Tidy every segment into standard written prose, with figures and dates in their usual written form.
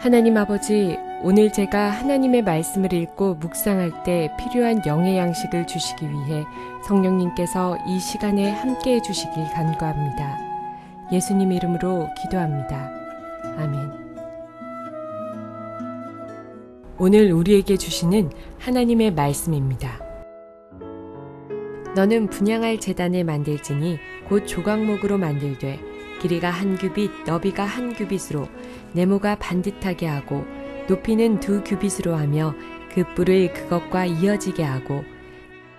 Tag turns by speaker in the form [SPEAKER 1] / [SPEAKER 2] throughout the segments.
[SPEAKER 1] 하나님 아버지, 오늘 제가 하나님의 말씀을 읽고 묵상할 때 필요한 영의 양식을 주시기 위해 성령님께서 이 시간에 함께해 주시길 간구합니다. 예수님 이름으로 기도합니다. 아멘. 오늘 우리에게 주시는 하나님의 말씀입니다. 너는 분향할 제단을 만들지니 곧 조각목으로 만들되 길이가 한 규빗, 너비가 한 규빗으로 네모가 반듯하게 하고 높이는 2규빗으로 하며 그 뿔을 그것과 이어지게 하고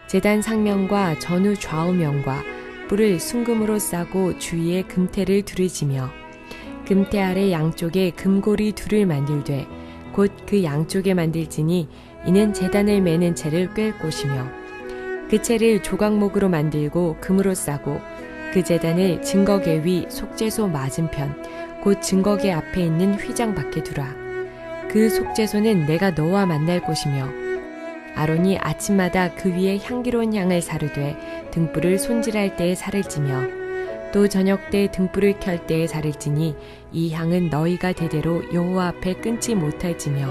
[SPEAKER 1] 제단 상면과 전후 좌우면과 뿔을 순금으로 싸고 주위에 금테를 두르지며 금테 아래 양쪽에 금고리 둘을 만들되 곧 그 양쪽에 만들지니 이는 제단을 매는 채를 꿰을 곳이며 그 채를 조각목으로 만들고 금으로 싸고 그 제단을 증거계 위 속죄소 맞은편 곧 증거계 앞에 있는 휘장 밖에 두라. 그 속죄소는 내가 너와 만날 곳이며 아론이 아침마다 그 위에 향기로운 향을 사르되 등불을 손질할 때에 살을 찌며 또 저녁 때 등불을 켤 때에 살을 찌니 이 향은 너희가 대대로 여호와 앞에 끊지 못할지며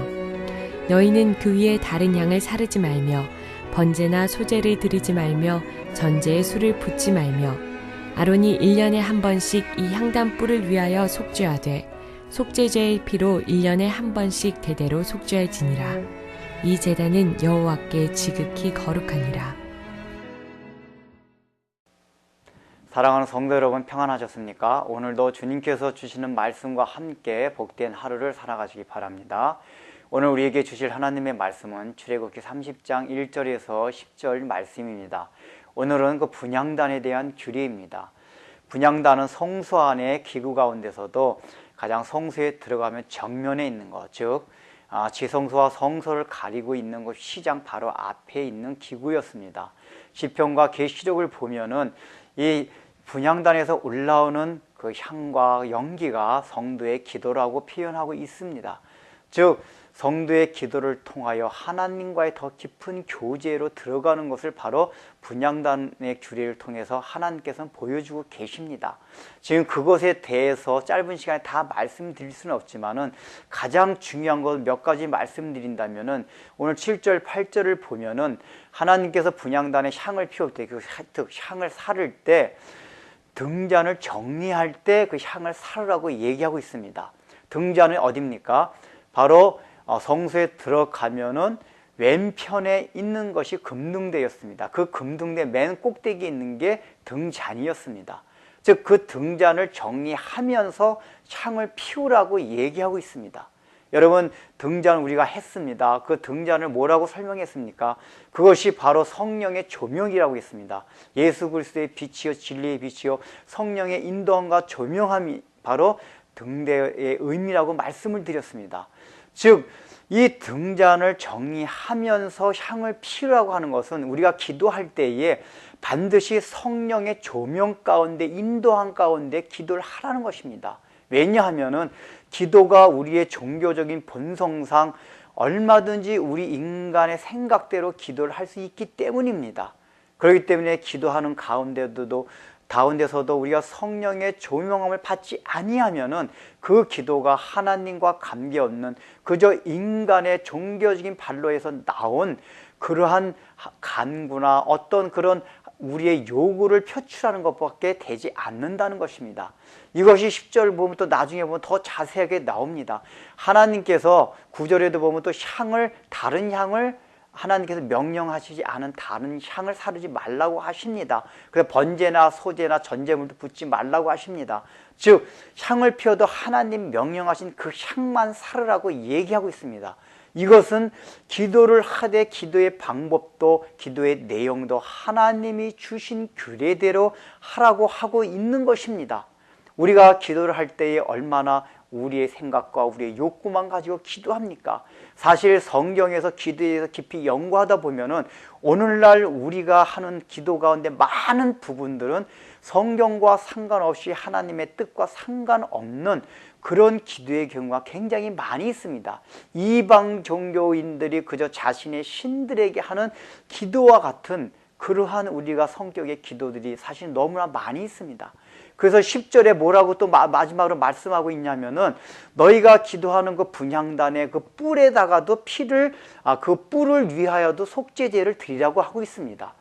[SPEAKER 1] 너희는 그 위에 다른 향을 사르지 말며 번제나 소제를 드리지 말며 전제에 술을 붓지 말며 아론이 1년에 한 번씩 이 향단 뿔을 위하여 속죄하되 속죄제의 피로 1년에 한 번씩 대대로 속죄할지니라. 이 제단은 여호와께 지극히 거룩하니라.
[SPEAKER 2] 사랑하는 성도 여러분, 평안하셨습니까? 오늘도 주님께서 주시는 말씀과 함께 복된 하루를 살아가시기 바랍니다. 오늘 우리에게 주실 하나님의 말씀은 출애굽기 30장 1절에서 10절 말씀입니다. 오늘은 그 분향단에 대한 규례입니다. 분향단은 성소 안의 기구 가운데서도 가장 성소에 들어가면 정면에 있는 것, 즉 지성소와 성소를 가리고 있는 곳 휘장 바로 앞에 있는 기구였습니다. 시편과 계시록을 보면은 이 분향단에서 올라오는 그 향과 연기가 성도의 기도라고 표현하고 있습니다. 즉 성도의 기도를 통하여 하나님과의 더 깊은 교제로 들어가는 것을 바로 분향단의 규례를 통해서 하나님께서는 보여주고 계십니다. 지금 그것에 대해서 짧은 시간에 다 말씀드릴 수는 없지만은 가장 중요한 것 몇 가지 말씀드린다면은 오늘 7절, 8절을 보면은 하나님께서 분향단에 향을 피울 때, 그 향을 사를 때 등잔을 정리할 때 그 향을 사르라고 얘기하고 있습니다. 등잔은 어디입니까? 바로 성소에 들어가면은 왼편에 있는 것이 금등대였습니다. 그 금등대 맨 꼭대기에 있는 게 등잔이었습니다. 즉 그 등잔을 정리하면서 향을 피우라고 얘기하고 있습니다. 여러분, 등잔 우리가 했습니다. 그 등잔을 뭐라고 설명했습니까? 그것이 바로 성령의 조명이라고 했습니다. 예수 그리스도의 빛이요 진리의 빛이요 성령의 인도함과 조명함이 바로 등대의 의미라고 말씀을 드렸습니다. 즉 이 등잔을 정리하면서 향을 피우라고 하는 것은 우리가 기도할 때에 반드시 성령의 조명 가운데 인도함 가운데 기도를 하라는 것입니다. 왜냐하면은 기도가 우리의 종교적인 본성상 얼마든지 우리 인간의 생각대로 기도를 할 수 있기 때문입니다. 그렇기 때문에 기도하는 가운데서도 우리가 성령의 조명함을 받지 아니하면은 그 기도가 하나님과 관계없는 그저 인간의 종교적인 발로에서 나온 그러한 간구나 어떤 그런 우리의 요구를 표출하는 것밖에 되지 않는다는 것입니다. 이것이 10절 보면 또 나중에 보면 더 자세하게 나옵니다. 하나님께서 9절에도 보면 또 다른 향을 하나님께서 명령하시지 않은 다른 향을 사르지 말라고 하십니다. 그래서 번제나 소제나 전제물도 붓지 말라고 하십니다. 즉 향을 피워도 하나님 명령하신 그 향만 사르라고 얘기하고 있습니다. 이것은 기도를 하되 기도의 방법도 기도의 내용도 하나님이 주신 규례대로 하라고 하고 있는 것입니다. 우리가 기도를 할 때에 얼마나 우리의 생각과 우리의 욕구만 가지고 기도합니까? 사실 성경에서 기도에 대해서 깊이 연구하다 보면은 오늘날 우리가 하는 기도 가운데 많은 부분들은 성경과 상관없이 하나님의 뜻과 상관없는 그런 기도의 경우가 굉장히 많이 있습니다. 이방 종교인들이 그저 자신의 신들에게 하는 기도와 같은 그러한 우리가 성격의 기도들이 사실 너무나 많이 있습니다. 그래서 10절에 뭐라고 또 마지막으로 말씀하고 있냐면은 너희가 기도하는 그 분향단의 그 뿔에다가도 그 뿔을 위하여도 속죄제를 드리라고 하고 있습니다.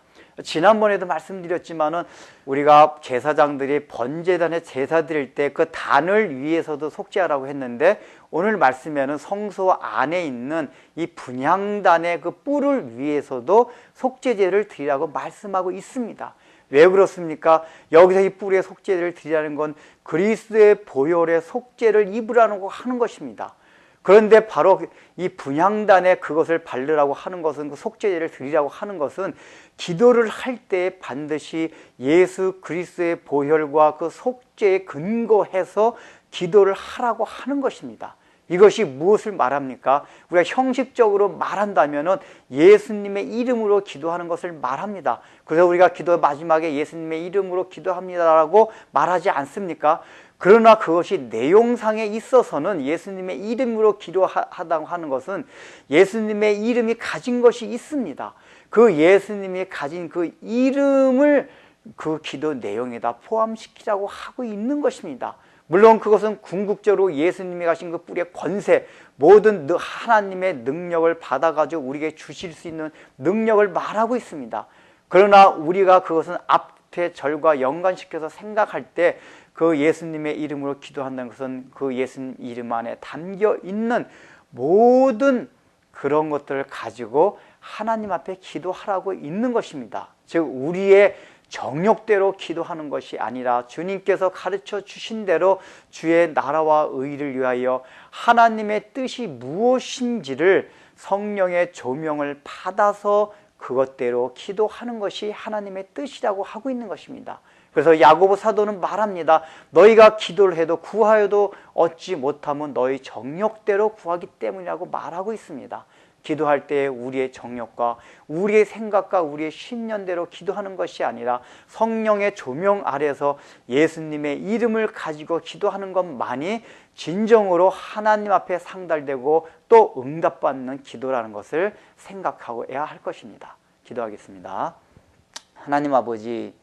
[SPEAKER 2] 지난번에도 말씀드렸지만은 우리가 제사장들이 번제단에 제사 드릴 때 그 단을 위해서도 속죄하라고 했는데, 오늘 말씀에는 성소 안에 있는 이 분향단의 그 뿔을 위해서도 속죄제를 드리라고 말씀하고 있습니다. 왜 그렇습니까? 여기서 이 뿔의 속죄를 드리라는 건 그리스도의 보혈의 속죄를 입으라는 거 하는 것입니다. 그런데 바로 이 분향단에 그것을 바르라고 하는 것은, 그 속죄제를 드리라고 하는 것은 기도를 할 때 반드시 예수 그리스도의 보혈과 그 속죄에 근거해서 기도를 하라고 하는 것입니다. 이것이 무엇을 말합니까? 우리가 형식적으로 말한다면은 예수님의 이름으로 기도하는 것을 말합니다. 그래서 우리가 기도 마지막에 예수님의 이름으로 기도합니다라고 말하지 않습니까? 그러나 그것이 내용상에 있어서는 예수님의 이름으로 기도하다고 하는 것은 예수님의 이름이 가진 것이 있습니다. 그 예수님이 가진 그 이름을 그 기도 내용에다 포함시키라고 하고 있는 것입니다. 물론 그것은 궁극적으로 예수님이 가신 그 뿔의 권세, 모든 하나님의 능력을 받아가지고 우리에게 주실 수 있는 능력을 말하고 있습니다. 그러나 우리가 그것은 앞에 절과 연관시켜서 생각할 때 그 예수님의 이름으로 기도한다는 것은 그 예수님 이름 안에 담겨 있는 모든 그런 것들을 가지고 하나님 앞에 기도하라고 있는 것입니다. 즉 우리의 정욕대로 기도하는 것이 아니라 주님께서 가르쳐 주신 대로 주의 나라와 의를 위하여 하나님의 뜻이 무엇인지를 성령의 조명을 받아서 그것대로 기도하는 것이 하나님의 뜻이라고 하고 있는 것입니다. 그래서 야고보 사도는 말합니다. 너희가 기도를 해도 구하여도 얻지 못하면 너희 정욕대로 구하기 때문이라고 말하고 있습니다. 기도할 때 우리의 정욕과 우리의 생각과 우리의 신념대로 기도하는 것이 아니라 성령의 조명 아래서 예수님의 이름을 가지고 기도하는 것만이 진정으로 하나님 앞에 상달되고 또 응답받는 기도라는 것을 생각하고야 할 것입니다. 기도하겠습니다. 하나님 아버지,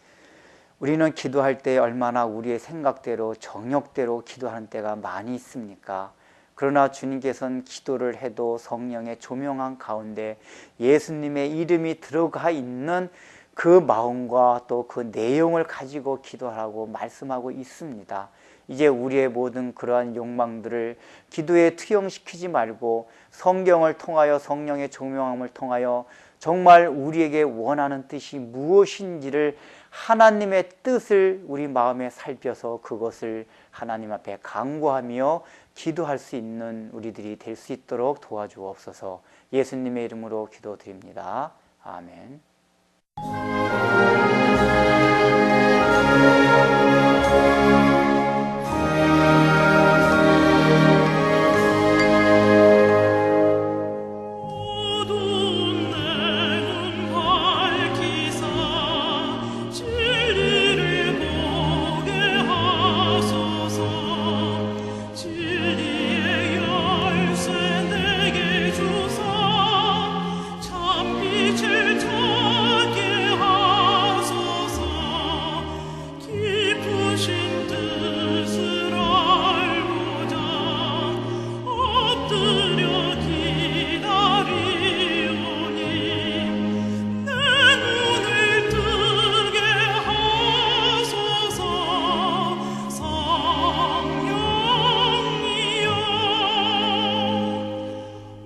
[SPEAKER 2] 우리는 기도할 때 얼마나 우리의 생각대로 정욕대로 기도하는 때가 많이 있습니까? 그러나 주님께서는 기도를 해도 성령의 조명한 가운데 예수님의 이름이 들어가 있는 그 마음과 또 그 내용을 가지고 기도하라고 말씀하고 있습니다. 이제 우리의 모든 그러한 욕망들을 기도에 투영시키지 말고 성경을 통하여 성령의 조명함을 통하여 정말 우리에게 원하는 뜻이 무엇인지를 하나님의 뜻을 우리 마음에 살펴서 그것을 하나님 앞에 간구하며 기도할 수 있는 우리들이 될 수 있도록 도와주옵소서. 예수님의 이름으로 기도드립니다. 아멘.